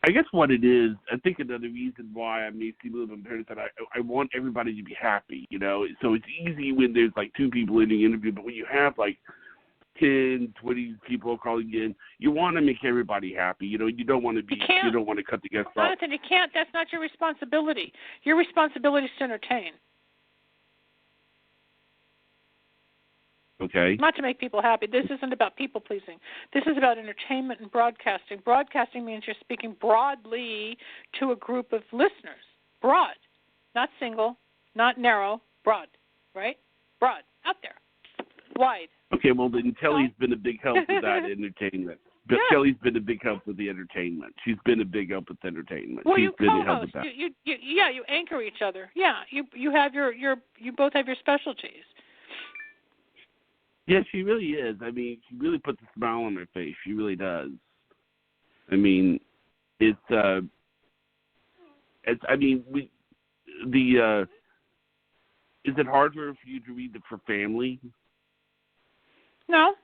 I guess what it is, I think another reason why I may seem a little impaired is that I want everybody to be happy, So it's easy when there's like 2 people in the interview, but when you have like 10, 20 people calling in, you want to make everybody happy. You don't want to be, you don't want to cut the guests off. Jonathan, you can't. That's not your responsibility. Your responsibility is to entertain. Okay. Not to make people happy. This isn't about people pleasing. This is about entertainment and broadcasting. Broadcasting means you're speaking broadly to a group of listeners. Broad. Not single, not narrow, broad. Right? Broad. Out there. Wide. Okay, well then Kelly's been a big help with that entertainment. But Kelly's been a big help with the entertainment. She's been a big help with entertainment. Well, She's you been co-host. help with that. You anchor each other. Yeah, you have you both have your specialties. Yeah, she really is. I mean, she really puts a smile on her face. She really does. I mean, is it harder for you to read for family? No.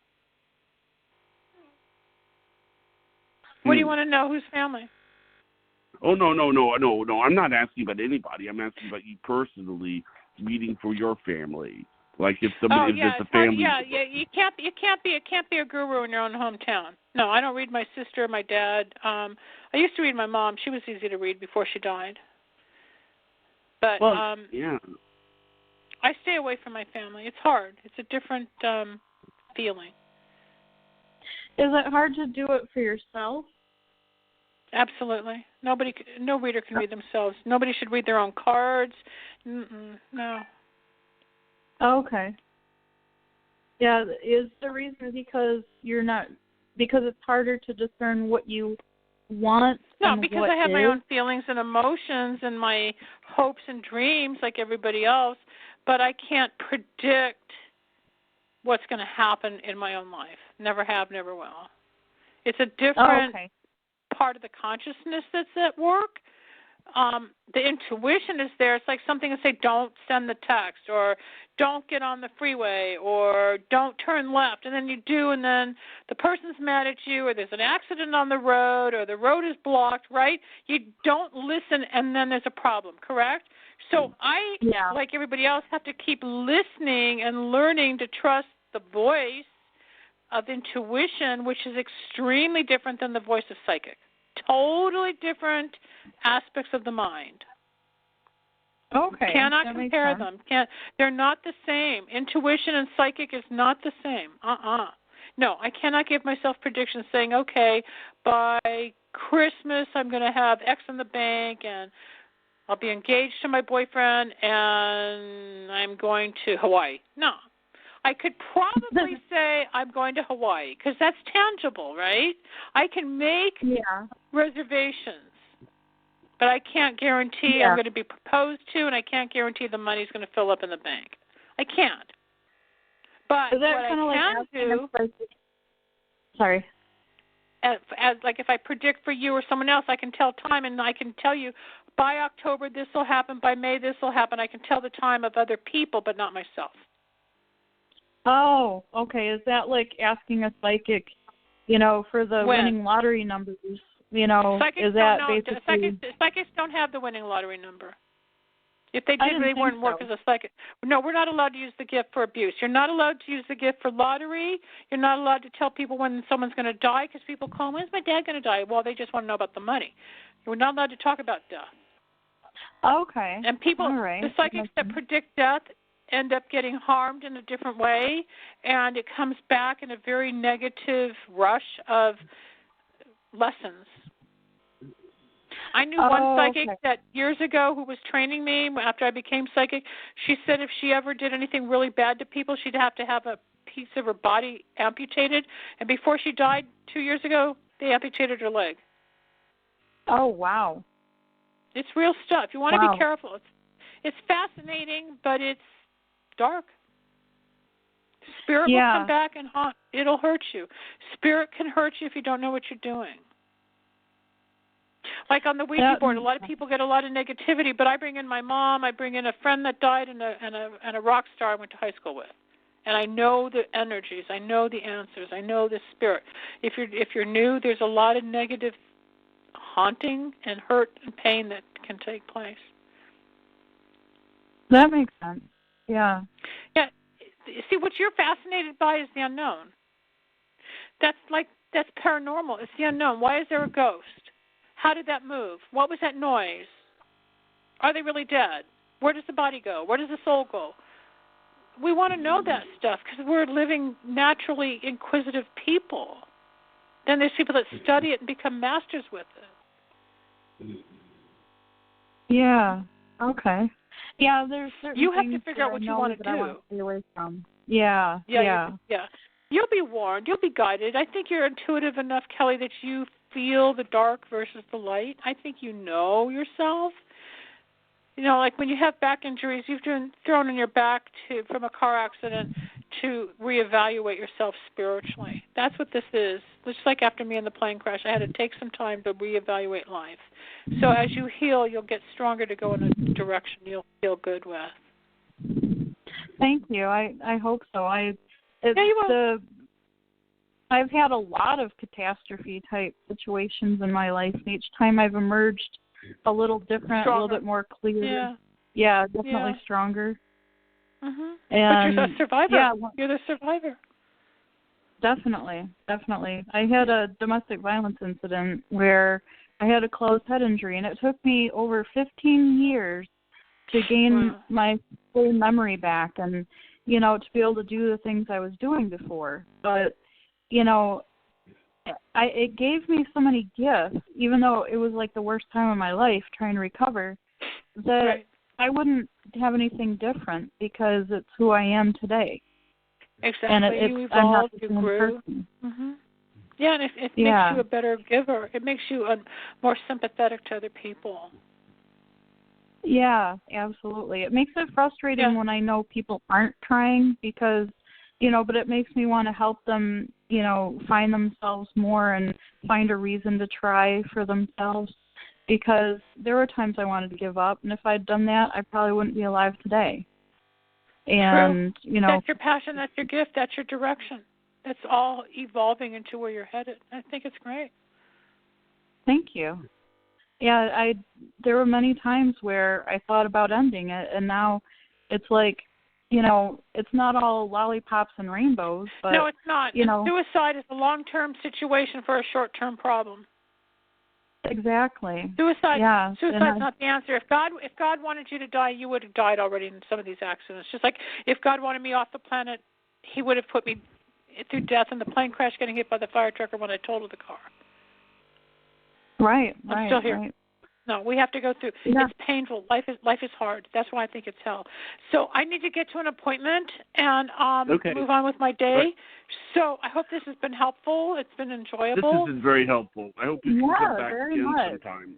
What do you want to know? Whose family? Oh, no. I'm not asking about anybody. I'm asking about you personally reading for your family. Like if somebody, if there's a family. You can't be a guru in your own hometown. No, I don't read my sister or my dad. I used to read my mom. She was easy to read before she died. But I stay away from my family. It's hard. It's a different feeling. Is it hard to do it for yourself? Absolutely. No reader can read themselves. Nobody should read their own cards. No. Okay. Yeah, is the reason because it's harder to discern what you want? No, because I have my own feelings and emotions and my hopes and dreams like everybody else, but I can't predict what's going to happen in my own life. Never have, never will. It's a different part of the consciousness that's at work. The intuition is there. It's like something to say, don't send the text, or don't get on the freeway, or don't turn left, and then you do, and then the person's mad at you, or there's an accident on the road, or the road is blocked, right? You don't listen, and then there's a problem, correct? So I, like everybody else, have to keep listening and learning to trust the voice of intuition, which is extremely different than the voice of psychic. Totally different aspects of the mind. Okay. Cannot compare them. They're not the same. Intuition and psychic is not the same. No, I cannot give myself predictions saying, okay, by Christmas I'm going to have X in the bank and I'll be engaged to my boyfriend and I'm going to Hawaii. No. I could probably say I'm going to Hawaii because that's tangible, right? I can make reservations, but I can't guarantee I'm going to be proposed to, and I can't guarantee the money's going to fill up in the bank. I can't. But Is that what kind of I like can asking do, us, like, sorry. as like if I predict for you or someone else, I can tell time, and I can tell you by October this will happen, by May this will happen. I can tell the time of other people, but not myself. Oh, okay. Is that like asking a psychic, for the winning lottery numbers? Psychics Is that don't know, basically? psychics don't have the winning lottery number. If they I did, didn't they think wouldn't work so. as a psychic. No, we're not allowed to use the gift for abuse. You're not allowed to use the gift for lottery. You're not allowed to tell people when someone's going to die, because people call, when's my dad going to die? Well, they just want to know about the money. We're not allowed to talk about death. Okay. And people, All right. the psychics that predict death end up getting harmed in a different way, and it comes back in a very negative rush of lessons. I knew one psychic that years ago who was training me after I became psychic. She said if she ever did anything really bad to people, she'd have to have a piece of her body amputated. And before she died 2 years ago, they amputated her leg. Oh, wow. It's real stuff. You want to be careful. It's fascinating, but it's dark. Spirit will come back and haunt. It'll hurt you. Spirit can hurt you if you don't know what you're doing. Like on the Ouija board, a lot of people get a lot of negativity, but I bring in my mom, I bring in a friend that died, and a rock star I went to high school with. And I know the energies, I know the answers, I know the spirit. If you're new, there's a lot of negative haunting and hurt and pain that can take place. That makes sense. Yeah. Yeah. See, what you're fascinated by is the unknown. That's paranormal. It's the unknown. Why is there a ghost? How did that move? What was that noise? Are they really dead? Where does the body go? Where does the soul go? We want to know that stuff because we're living naturally inquisitive people. Then there's people that study it and become masters with it. Yeah. Okay. Yeah, there's certain you have things to figure out what you want to do. I want to stay away from. Yeah. Yeah. You'll be warned. You'll be guided. I think you're intuitive enough, Kelly, that you feel the dark versus the light. I think you know yourself. Like when you have back injuries, you've been thrown on your back from a car accident to reevaluate yourself spiritually. That's what this is. Just like after me in the plane crash, I had to take some time to reevaluate life. So as you heal, you'll get stronger to go in a direction you'll feel good with. Thank you. I hope so. You will. I've had a lot of catastrophe type situations in my life. Each time I've emerged a little different, a little bit more clear. Yeah, definitely stronger. Mhm. And but you're the survivor. Yeah, you're the survivor. Definitely. I had a domestic violence incident where I had a closed head injury, and it took me over 15 years to gain my full memory back and, to be able to do the things I was doing before. But, it gave me so many gifts, even though it was like the worst time of my life trying to recover, that I wouldn't have anything different because it's who I am today. Exactly. And you evolved, you grew. Mm-hmm. Yeah, and it makes you a better giver. It makes you more sympathetic to other people. Yeah, absolutely. It makes it frustrating when I know people aren't trying because, but it makes me want to help them, find themselves more and find a reason to try for themselves because there were times I wanted to give up, and if I'd done that, I probably wouldn't be alive today. And, True. That's your passion, that's your gift, that's your direction. That's all evolving into where you're headed. I think it's great. Thank you. Yeah, there were many times where I thought about ending it, and now it's like, it's not all lollipops and rainbows. But, no, it's not. Suicide is a long-term situation for a short-term problem. Exactly. Suicide's Yeah. not the answer. If God wanted you to die, you would have died already in some of these accidents. Just like if God wanted me off the planet, He would have put me through death in the plane crash, getting hit by the fire truck, or when I totaled the car. Right. I'm still here. Right. No, we have to go through. Yeah. It's painful. Life is hard. That's why I think it's hell. So I need to get to an appointment and move on with my day. Right. So I hope this has been helpful. It's been enjoyable. This has been very helpful. I hope you can come back again sometime.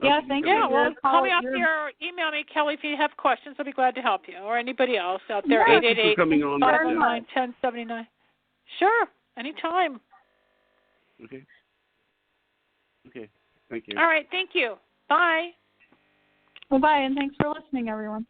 Yeah, thank you. Yeah, well, call me up You're- here or email me, Kelly, if you have questions. I'll be glad to help you, or anybody else out there. Thank you for coming on. 888-509-1079. Sure, anytime. Okay. Okay. Thank you. All right, thank you. Bye. Well, bye, and thanks for listening, everyone.